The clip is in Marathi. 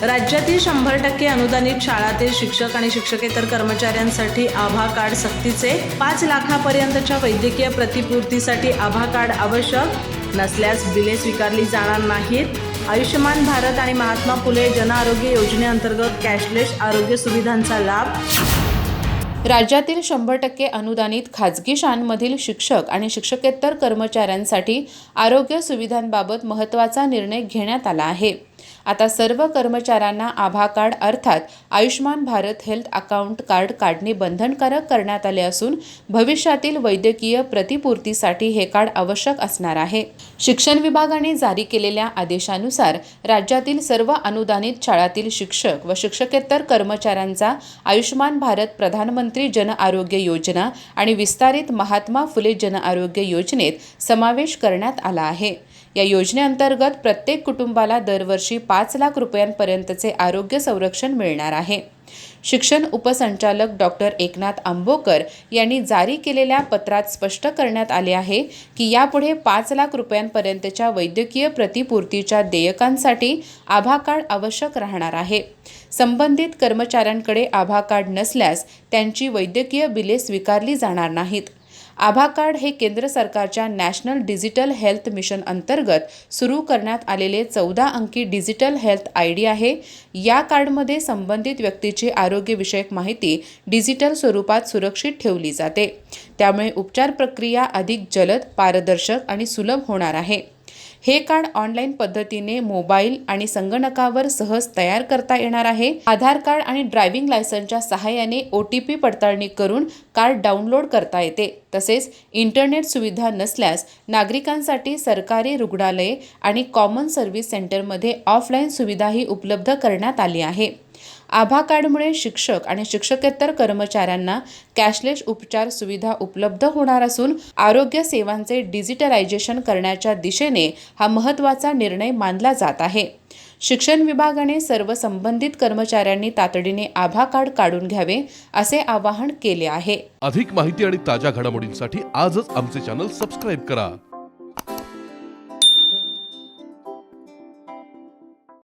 राज्यातील 100% अनुदानित शाळातील शिक्षक आणि शिक्षकेतर कर्मचाऱ्यांसाठी आभा कार्ड सक्तीचे. 5 लाखापर्यंतच्या वैद्यकीय प्रतिपूर्तीसाठी आभा कार्ड आवश्यक नसल्यास बिले स्वीकारली जाणार नाहीत. आयुष्यमान भारत आणि महात्मा फुले जन आरोग्य योजनेअंतर्गत कॅशलेस आरोग्य सुविधांचा लाभ. राज्यातील 100% अनुदानित खाजगी शाळांमधील शिक्षक आणि शिक्षकेतर कर्मचाऱ्यांसाठी आरोग्य सुविधांबाबत महत्त्वाचा निर्णय घेण्यात आला आहे. आता सर्व कर्मचाऱ्यांना आभा कार्ड अर्थात Ayushman Bharat health account card काढणे बंधनकारक करण्यात आले असून भविष्यातील वैद्यकीय प्रतिपूर्तीसाठी हे कार्ड आवश्यक असणार आहे. शिक्षण विभागाने जारी केलेल्या आदेशानुसार राज्यातील सर्व अनुदानित शाळातील शिक्षक व शिक्षकेतर कर्मचाऱ्यांचा आयुष्मान भारत प्रधानमंत्री जन आरोग्य योजना आणि विस्तारित महात्मा फुले जन आरोग्य योजनेत समावेश करण्यात आला आहे. या योजनेअंतर्गत प्रत्येक कुटुंबाला दरवर्षी 5 लाख रुपयांपर्यंतचे आरोग्य संरक्षण मिळणार आहे. शिक्षण उपसंचालक डॉक्टर एकनाथ आंबोकर यांनी जारी केलेल्या पत्रात स्पष्ट करण्यात आले आहे की यापुढे 5 लाख रुपयांपर्यंतच्या वैद्यकीय प्रतिपूर्तीच्या देयकांसाठी आभा कार्ड आवश्यक राहणार आहे. संबंधित कर्मचाऱ्यांकडे आभा कार्ड नसल्यास त्यांची वैद्यकीय बिले स्वीकारली जाणार नाहीत. आभा कार्ड हे केंद्र सरकारच्या नॅशनल डिजिटल हेल्थ मिशन अंतर्गत सुरू करण्यात आलेले 14 अंकी डिजिटल हेल्थ आयडी आहे. या कार्डमध्ये संबंधित व्यक्तीची आरोग्यविषयक माहिती डिजिटल स्वरूपात सुरक्षित ठेवली जाते. त्यामुळे उपचार प्रक्रिया अधिक जलद, पारदर्शक आणि सुलभ होणार आहे. हे कार्ड ऑनलाईन पद्धतीने मोबाईल आणि संगणकावर सहज तयार करता येणार आहे. आधार कार्ड आणि ड्रायव्हिंग लायसन्सच्या सहाय्याने OTP पडताळणी करून कार्ड डाउनलोड करता येते. तसेच इंटरनेट सुविधा नसल्यास नागरिकांसाठी सरकारी रुग्णालये आणि कॉमन सर्व्हिस सेंटरमध्ये ऑफलाईन सुविधाही उपलब्ध करण्यात आली आहे. आभा कार्डमुळे शिक्षक आणि शिक्षकेतर कर्मचाऱ्यांना कॅशलेस उपचार सुविधा उपलब्ध होणार असून आरोग्य सेवांचे डिजिटलायझेशन करण्याच्या दिशेने हा महत्त्वाचा निर्णय मानला जात आहे. शिक्षण विभागाने सर्व संबंधित कर्मचाऱ्यांनी तातडीने आभा कार्ड काढून घ्यावे असे आवाहन केले आहे. अधिक माहिती आणि ताज्या घडामोडींसाठी आजच आमचे चॅनल सबस्क्राईब करा.